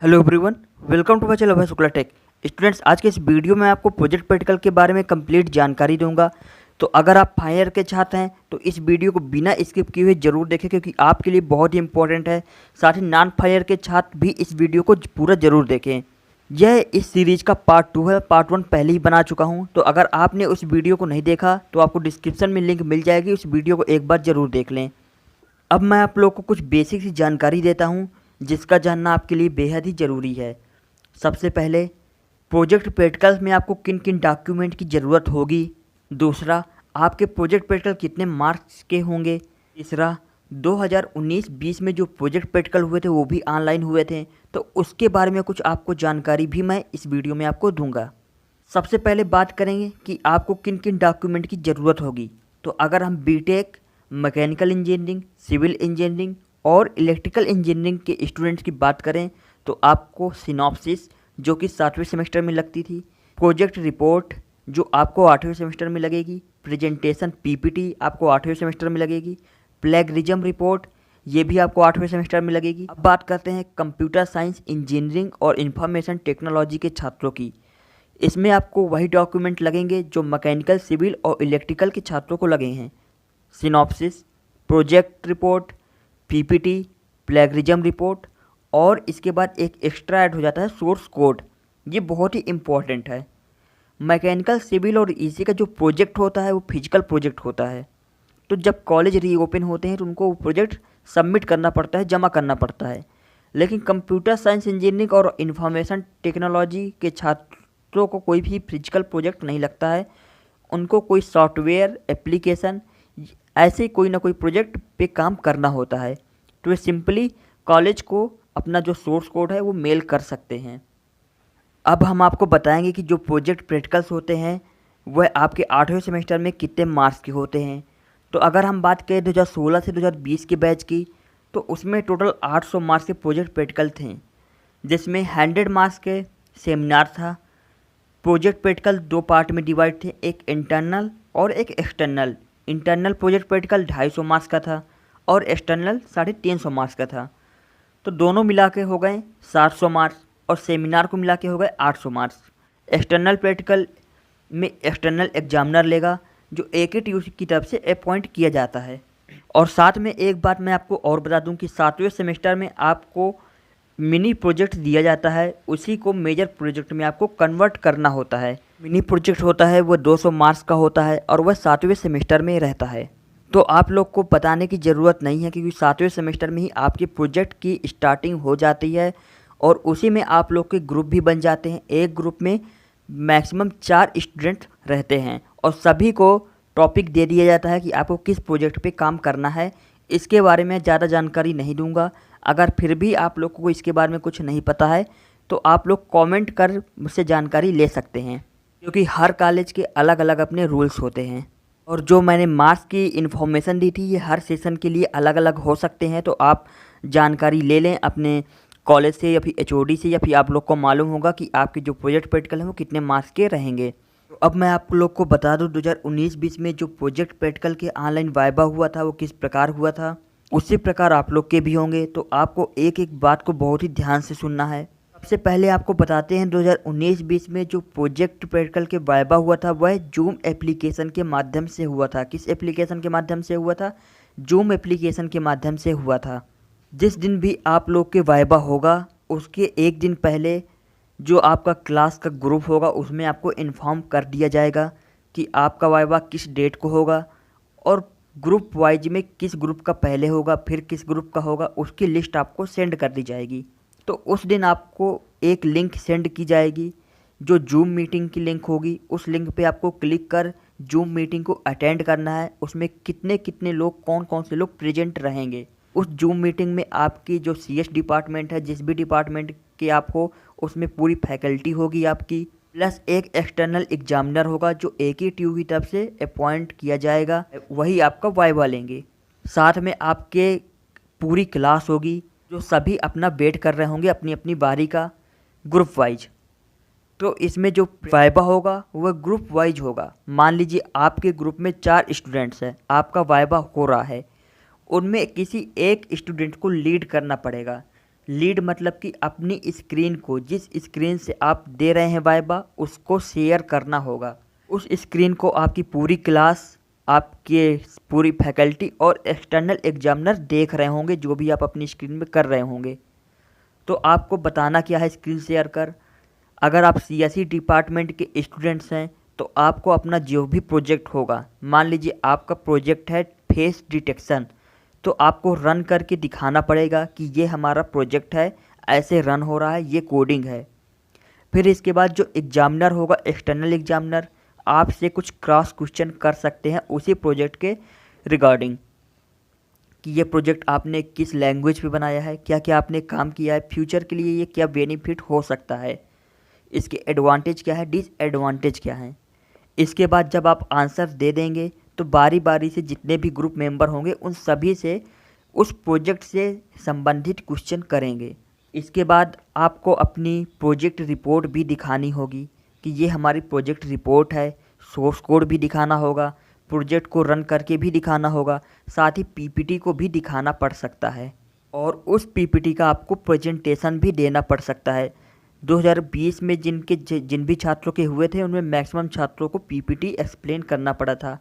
Hello everyone, welcome to my channel Abhay Shukla tech. Students, आज के इस वीडियो में आपको प्रोजेक्ट प्रैक्टिकल के बारे में कंप्लीट जानकारी दूंगा। तो अगर आप फाइनल ईयर के छात्र हैं तो इस वीडियो को बिना स्किप किए हुए जरूर देखें, क्योंकि आपके लिए बहुत ही इंपॉर्टेंट है। साथ ही नॉन फाइनल ईयर के छात्र भी इस वीडियो को पूरा जरूर देखें। यह इस सीरीज का पार्ट 2 है। पार्ट 1 पहले ही बना चुका हूँ, तो अगर आपने उस वीडियो को नहीं देखा तो आपको डिस्क्रिप्शन में लिंक मिल जाएगी, उस वीडियो को एक बार ज़रूर देख लें। अब मैं आप लोग को कुछ बेसिक सी जानकारी देता हूँ जिसका जानना आपके लिए बेहद ही ज़रूरी है। सबसे पहले, प्रोजेक्ट प्रैक्टिकल्स में आपको किन किन डॉक्यूमेंट की ज़रूरत होगी। दूसरा, आपके प्रोजेक्ट प्रैक्टिकल कितने मार्क्स के होंगे। तीसरा, 2019-20 में जो प्रोजेक्ट प्रैक्टिकल हुए थे वो भी ऑनलाइन हुए थे, तो उसके बारे में कुछ आपको जानकारी भी मैं इस वीडियो में आपको दूंगा। सबसे पहले बात करेंगे कि आपको किन किन डॉक्यूमेंट की ज़रूरत होगी। तो अगर हम B Tech, mechanical engineering, civil engineering और इलेक्ट्रिकल इंजीनियरिंग के स्टूडेंट्स की बात करें तो आपको सिनॉप्सिस, जो कि 7वें सेमेस्टर में लगती थी, प्रोजेक्ट रिपोर्ट जो आपको 8वें सेमेस्टर में लगेगी, प्रेजेंटेशन पीपीटी आपको 8वें सेमेस्टर में लगेगी, प्लेगरिज्म रिपोर्ट ये भी आपको 8वें सेमेस्टर में लगेगी। अब बात करते हैं कंप्यूटर साइंस, इंजीनियरिंग और इंफॉर्मेशन टेक्नोलॉजी के छात्रों की। इसमें आपको वही डॉक्यूमेंट लगेंगे जो मैकेनिकल, सिविल और इलेक्ट्रिकल के छात्रों को लगे हैं। Synopsis, project report, PPT, plagiarism report और इसके बाद एक एक्स्ट्रा ऐड हो जाता है सोर्स कोड। ये बहुत ही इम्पॉर्टेंट है। मैकेनिकल, सिविल और ईसी का जो प्रोजेक्ट होता है वो फिजिकल प्रोजेक्ट होता है, तो जब कॉलेज रीओपन होते हैं तो उनको वो प्रोजेक्ट सबमिट करना पड़ता है, जमा करना पड़ता है। लेकिन कंप्यूटर साइंस, इंजीनियरिंग और इंफॉर्मेशन टेक्नोलॉजी के छात्रों को कोई भी फिजिकल प्रोजेक्ट नहीं लगता है। उनको कोई सॉफ्टवेयर, एप्लीकेशन, ऐसे कोई ना कोई प्रोजेक्ट पे काम करना होता है। तो वे सिंपली कॉलेज को अपना जो सोर्स कोड है वो मेल कर सकते हैं। अब हम आपको बताएंगे कि जो प्रोजेक्ट प्रैक्टिकल्स होते हैं वह आपके 8वें सेमेस्टर में कितने मार्क्स के होते हैं। तो अगर हम बात करें 2016 से 2020 के बैच की, तो उसमें टोटल 800 मार्क्स के प्रोजेक्ट प्रैक्टिकल थे, जिसमें 100 मार्क्स के सेमिनार था। प्रोजेक्ट प्रैक्टिकल दो पार्ट में डिवाइड थे, एक इंटरनल और एक external. Internal project practical 250 marks का था और एक्सटर्नल 350 मार्क्स का था। तो दोनों मिला के हो गए 700 मार्क्स और सेमिनार को मिला के हो गए 800 मार्क्स। एक्सटर्नल प्रैक्टिकल में एक्सटर्नल एग्जामिनर लेगा, जो AKTUC की तरफ से अपॉइंट किया जाता है। और साथ में एक बात मैं आपको और बता दूं कि 7वें सेमेस्टर में आपको मिनी प्रोजेक्ट दिया जाता है, उसी को मेजर प्रोजेक्ट में आपको कन्वर्ट करना होता है। मिनी प्रोजेक्ट होता है वो 200 मार्क्स का होता है और वह 7वें सेमेस्टर में रहता है। तो आप लोग को बताने की ज़रूरत नहीं है, क्योंकि 7वें सेमेस्टर में ही आपके प्रोजेक्ट की स्टार्टिंग हो जाती है और उसी में आप लोग के ग्रुप भी बन जाते हैं। एक ग्रुप में मैक्सिमम 4 स्टूडेंट रहते हैं और सभी को टॉपिक दे दिया जाता है कि आपको किस प्रोजेक्ट पे काम करना है। इसके बारे में ज़्यादा जानकारी नहीं दूंगा। अगर फिर भी आप लोग को इसके बारे में कुछ नहीं पता है तो आप लोग कमेंट कर मुझसे जानकारी ले सकते हैं, क्योंकि हर कॉलेज के अलग अलग अपने रूल्स होते हैं। और जो मैंने मार्क्स की इन्फॉर्मेशन दी थी ये हर सेशन के लिए अलग अलग हो सकते हैं, तो आप जानकारी ले लें अपने कॉलेज से या फिर HOD से, या फिर आप लोग को मालूम होगा कि आपके जो प्रोजेक्ट प्रैक्टिकल हैं वो कितने मार्क्स के रहेंगे। तो अब मैं आप लोग को बता दूं 2019-20 में जो प्रोजेक्ट प्रैक्टिकल के ऑनलाइन वाइवा हुआ था वो किस प्रकार हुआ था। उसी प्रकार आप लोग के भी होंगे, तो आपको एक एक बात को बहुत ही ध्यान से सुनना है। सबसे पहले आपको बताते हैं 2019-20 में जो प्रोजेक्ट प्रैक्टिकल के वाइवा हुआ था वह जूम एप्लीकेशन के माध्यम से हुआ था। किस एप्लीकेशन के माध्यम से हुआ था? जूम एप्लीकेशन के माध्यम से हुआ था। जिस दिन भी आप लोग के वाइवा होगा उसके एक दिन पहले जो आपका क्लास का ग्रुप होगा उसमें आपको इन्फॉर्म कर दिया जाएगा कि आपका वाइवा किस डेट को होगा, और ग्रुप वाइज में किस ग्रुप का पहले होगा फिर किस ग्रुप का होगा उसकी लिस्ट आपको सेंड कर दी जाएगी। तो उस दिन आपको एक लिंक सेंड की जाएगी जो जूम मीटिंग की लिंक होगी। उस लिंक पे आपको क्लिक कर जूम मीटिंग को अटेंड करना है। उसमें कितने कितने लोग, कौन कौन से लोग प्रेजेंट रहेंगे। उस जूम मीटिंग में आपकी जो CS डिपार्टमेंट है, जिस भी डिपार्टमेंट के आप हो, उसमें पूरी फैकल्टी होगी आपकी, प्लस एक एक्सटर्नल एग्जामिनर होगा जो AKTU की तरफ से अपॉइंट किया जाएगा, वही आपका वाइवा लेंगे। साथ में आपके पूरी क्लास होगी जो सभी अपना वेट कर रहे होंगे अपनी अपनी बारी का, ग्रुप वाइज। तो इसमें जो वाइवा होगा वह ग्रुप वाइज होगा। मान लीजिए आपके ग्रुप में 4 स्टूडेंट्स हैं, आपका वाइवा हो रहा है, उनमें किसी एक स्टूडेंट को लीड करना पड़ेगा। लीड मतलब कि अपनी स्क्रीन को, जिस स्क्रीन से आप दे रहे हैं वाइवा, उसको शेयर करना होगा। उस स्क्रीन को आपकी पूरी क्लास, आपके पूरी फैकल्टी और एक्सटर्नल एग्जामिनर देख रहे होंगे, जो भी आप अपनी स्क्रीन में कर रहे होंगे। तो आपको बताना क्या है स्क्रीन शेयर कर। अगर आप सीएसई डिपार्टमेंट के स्टूडेंट्स हैं तो आपको अपना जो भी प्रोजेक्ट होगा, मान लीजिए आपका प्रोजेक्ट है फेस डिटेक्शन, तो आपको रन करके दिखाना पड़ेगा कि ये हमारा प्रोजेक्ट है, ऐसे रन हो रहा है, ये कोडिंग है। फिर इसके बाद जो एग्जामिनर होगा, एक्सटर्नल एग्जामिनर, आपसे कुछ क्रॉस क्वेश्चन कर सकते हैं उसी प्रोजेक्ट के रिगार्डिंग, कि ये प्रोजेक्ट आपने किस लैंग्वेज पे बनाया है, क्या क्या आपने काम किया है, फ्यूचर के लिए ये क्या बेनिफिट हो सकता है, इसके एडवांटेज क्या है, डिसएडवांटेज क्या है। इसके बाद जब आप आंसर दे देंगे तो बारी बारी से जितने भी ग्रुप मेंबर होंगे उन सभी से उस प्रोजेक्ट से संबंधित क्वेश्चन करेंगे। इसके बाद आपको अपनी प्रोजेक्ट रिपोर्ट भी दिखानी होगी कि ये हमारी प्रोजेक्ट रिपोर्ट है, सोर्स कोड भी दिखाना होगा, प्रोजेक्ट को रन करके भी दिखाना होगा, साथ ही पीपीटी को भी दिखाना पड़ सकता है और उस पीपीटी का आपको प्रेजेंटेशन भी देना पड़ सकता है। 2020 में जिन भी छात्रों के हुए थे उनमें मैक्सिमम छात्रों को पीपीटी एक्सप्लेन करना पड़ा था।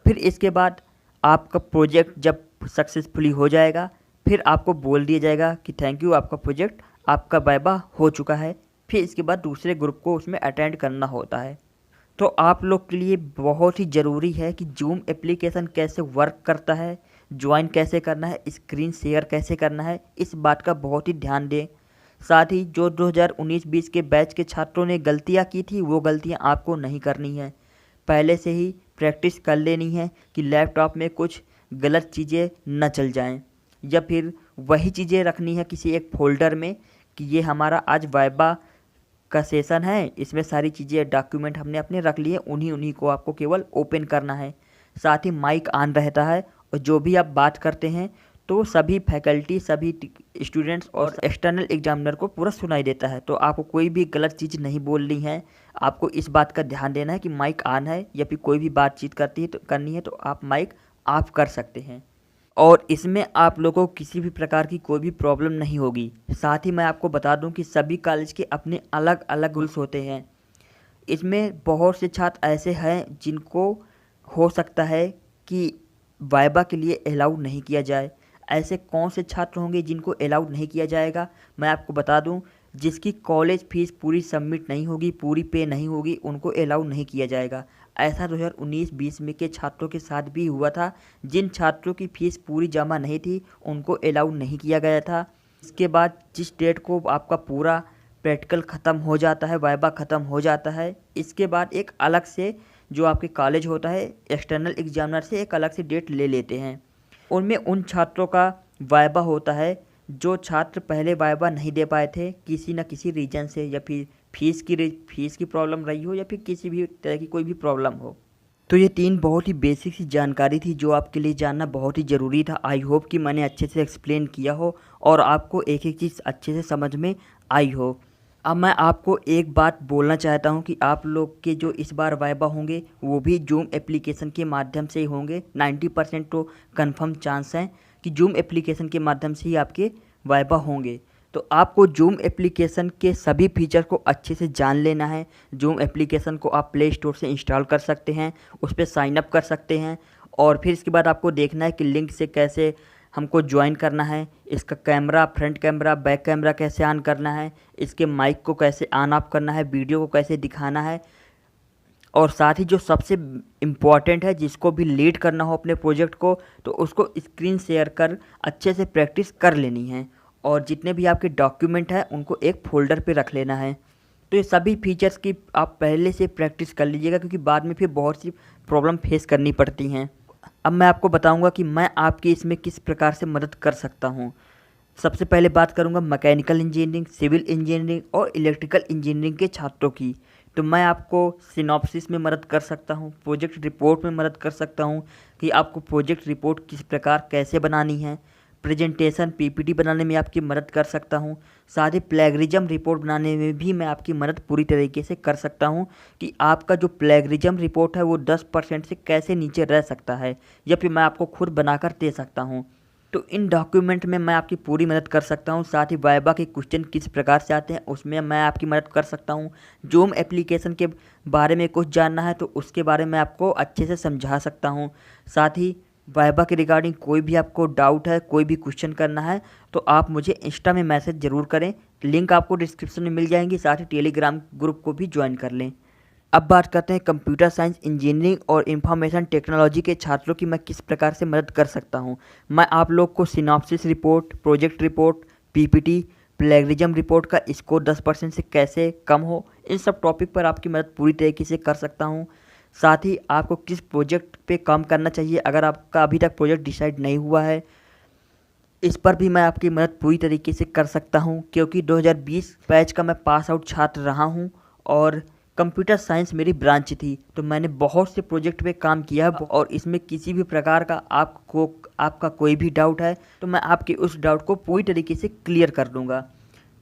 फिर इसके बाद आपका प्रोजेक्ट जब सक्सेसफुली हो जाएगा, फिर आपको बोल दिया जाएगा कि थैंक यू, आपका प्रोजेक्ट, आपका वाइवा हो चुका है। फिर इसके बाद दूसरे ग्रुप को उसमें अटेंड करना होता है। तो आप लोग के लिए बहुत ही ज़रूरी है कि जूम एप्लीकेशन कैसे वर्क करता है, ज्वाइन कैसे करना है, स्क्रीन शेयर कैसे करना है, इस बात का बहुत ही ध्यान दें। साथ ही जो 2019-20 के बैच के छात्रों ने गलतियां की थी, वो गलतियां आपको नहीं करनी है। पहले से ही प्रैक्टिस कर लेनी है कि लैपटॉप में कुछ गलत चीज़ें न चल जाएं, या फिर वही चीज़ें रखनी है किसी एक फोल्डर में कि ये हमारा आज वाइवा का सेशन है, इसमें सारी चीज़ें डॉक्यूमेंट हमने अपने रख लिए, उन्हीं उन्हीं को आपको केवल ओपन करना है। साथ ही माइक ऑन रहता है और जो भी आप बात करते हैं तो सभी फैकल्टी, सभी स्टूडेंट्स और एक्सटर्नल एग्जामिनर को पूरा सुनाई देता है। तो आपको कोई भी गलत चीज़ नहीं बोलनी है। आपको इस बात का ध्यान देना है कि माइक ऑन है, या फिर कोई भी बातचीत करनी है तो आप माइक ऑफ कर सकते हैं। और इसमें आप लोगों को किसी भी प्रकार की कोई भी प्रॉब्लम नहीं होगी। साथ ही मैं आपको बता दूं कि सभी कॉलेज के अपने अलग अलग रूल्स होते हैं। इसमें बहुत से छात्र ऐसे हैं जिनको हो सकता है कि वाइवा के लिए अलाउ नहीं किया जाए। ऐसे कौन से छात्र होंगे जिनको अलाउ नहीं किया जाएगा, मैं आपको बता दूं, जिसकी कॉलेज फीस पूरी सबमिट नहीं होगी, पूरी पे नहीं होगी, उनको अलाउ नहीं किया जाएगा। ऐसा 2019-20 में के छात्रों के साथ भी हुआ था। जिन छात्रों की फ़ीस पूरी जमा नहीं थी उनको अलाउ नहीं किया गया था। इसके बाद जिस डेट को आपका पूरा प्रैक्टिकल ख़त्म हो जाता है, वाइवा ख़त्म हो जाता है, इसके बाद एक अलग से जो आपके कॉलेज होता है, एक्सटर्नल एग्जामिनर से एक अलग से डेट ले लेते हैं। उनमें उन छात्रों का वाइवा होता है जो छात्र पहले वाइवा नहीं दे पाए थे किसी न किसी रीजन से, या फिर फीस की प्रॉब्लम रही हो, या फिर किसी भी तरह की कोई भी प्रॉब्लम हो। तो ये 3 बहुत ही बेसिक सी जानकारी थी जो आपके लिए जानना बहुत ही ज़रूरी था। आई होप कि मैंने अच्छे से एक्सप्लेन किया हो और आपको एक एक चीज़ अच्छे से समझ में आई हो। अब मैं आपको एक बात बोलना चाहता हूं कि आप लोग के जो इस बार वाइवा होंगे वो भी जूम एप्लीकेशन के माध्यम से ही होंगे। 90% तो कंफर्म चांस हैं कि जूम एप्लीकेशन के माध्यम से ही आपके वाइवा होंगे। तो आपको जूम एप्लीकेशन के सभी फीचर को अच्छे से जान लेना है। जूम एप्लीकेशन को आप प्ले स्टोर से इंस्टॉल कर सकते हैं, उस पर साइन अप कर सकते हैं, और फिर इसके बाद आपको देखना है कि लिंक से कैसे हमको ज्वाइन करना है, इसका camera, front camera, back camera कैसे ऑन करना है, इसके माइक को कैसे ऑन ऑफ करना है, वीडियो को कैसे दिखाना है, और साथ ही जो सबसे इम्पॉर्टेंट है, जिसको भी लीड करना हो अपने प्रोजेक्ट को, तो उसको स्क्रीन शेयर कर अच्छे से प्रैक्टिस कर लेनी है, और जितने भी आपके डॉक्यूमेंट हैं उनको एक फ़ोल्डर पे रख लेना है। तो ये सभी फीचर्स की आप पहले से प्रैक्टिस कर लीजिएगा, क्योंकि बाद में फिर बहुत सी प्रॉब्लम फेस करनी पड़ती हैं। अब मैं आपको बताऊंगा कि मैं आपकी इसमें किस प्रकार से मदद कर सकता हूं। सबसे पहले बात करूंगा मैकेनिकल इंजीनियरिंग, सिविल इंजीनियरिंग और इलेक्ट्रिकल इंजीनियरिंग के छात्रों की। तो मैं आपको सिनॉप्सिस में मदद कर सकता हूं, प्रोजेक्ट रिपोर्ट में मदद कर सकता हूं कि आपको प्रोजेक्ट रिपोर्ट किस प्रकार कैसे बनानी है, प्रेजेंटेशन पीपीटी बनाने में आपकी मदद कर सकता हूं, साथ ही प्लेगरिज्म रिपोर्ट बनाने में भी मैं आपकी मदद पूरी तरीके से कर सकता हूं कि आपका जो प्लेगरिज्म रिपोर्ट है वो 10% से कैसे नीचे रह सकता है, या फिर मैं आपको खुद बनाकर दे सकता हूं। तो इन डॉक्यूमेंट में मैं आपकी पूरी मदद कर सकता हूँ। साथ ही वाइवा के क्वेश्चन किस प्रकार से आते हैं उसमें मैं आपकी मदद कर सकता हूँ। जूम एप्लीकेशन के बारे में कुछ जानना है तो उसके बारे में आपको अच्छे से समझा सकता हूँ। साथ ही वाइवा के रिगार्डिंग कोई भी आपको डाउट है, कोई भी क्वेश्चन करना है तो आप मुझे इंस्टा में मैसेज ज़रूर करें, लिंक आपको डिस्क्रिप्शन में मिल जाएंगी। साथ ही टेलीग्राम ग्रुप को भी ज्वाइन कर लें। अब बात करते हैं कंप्यूटर साइंस, इंजीनियरिंग और इंफॉर्मेशन टेक्नोलॉजी के छात्रों की मैं किस प्रकार से मदद कर सकता हूं। मैं आप लोग को synopsis report, project report, PPT, plagiarism report का स्कोर 10% से कैसे कम हो, इन सब टॉपिक पर आपकी मदद पूरी तरीके से कर सकता हूं। साथ ही आपको किस प्रोजेक्ट पे काम करना चाहिए अगर आपका अभी तक प्रोजेक्ट डिसाइड नहीं हुआ है, इस पर भी मैं आपकी मदद पूरी तरीके से कर सकता हूं, क्योंकि 2020 बैच का मैं पास आउट छात्र रहा हूं और कंप्यूटर साइंस मेरी ब्रांच थी, तो मैंने बहुत से प्रोजेक्ट पे काम किया है और इसमें किसी भी प्रकार का आपका कोई भी डाउट है तो मैं आपके उस डाउट को पूरी तरीके से क्लियर कर दूंगा।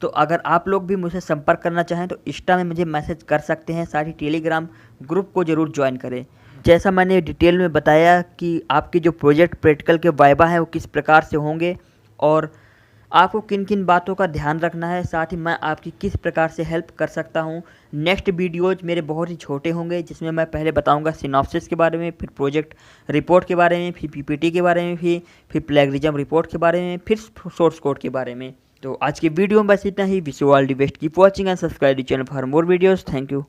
तो अगर आप लोग भी मुझसे संपर्क करना चाहें तो इंस्टा में मुझे मैसेज कर सकते हैं। साथ ही टेलीग्राम ग्रुप को ज़रूर ज्वाइन करें। जैसा मैंने डिटेल में बताया कि आपके जो प्रोजेक्ट प्रैक्टिकल के वाइवा हैं वो किस प्रकार से होंगे और आपको किन किन बातों का ध्यान रखना है, साथ ही मैं आपकी किस प्रकार से हेल्प कर सकता हूं। नेक्स्ट वीडियोज मेरे बहुत ही छोटे होंगे जिसमें मैं पहले बताऊंगा सिनॉप्सिस के बारे में, फिर प्रोजेक्ट रिपोर्ट के बारे में, फिर पीपीटी के बारे में, फिर प्लेगरिज्म रिपोर्ट के बारे में, फिर सोर्स कोड के बारे में। तो आज की वीडियो में बस इतना ही। Wish you all the best, keep watching and subscribe the channel for more videos. Thank you.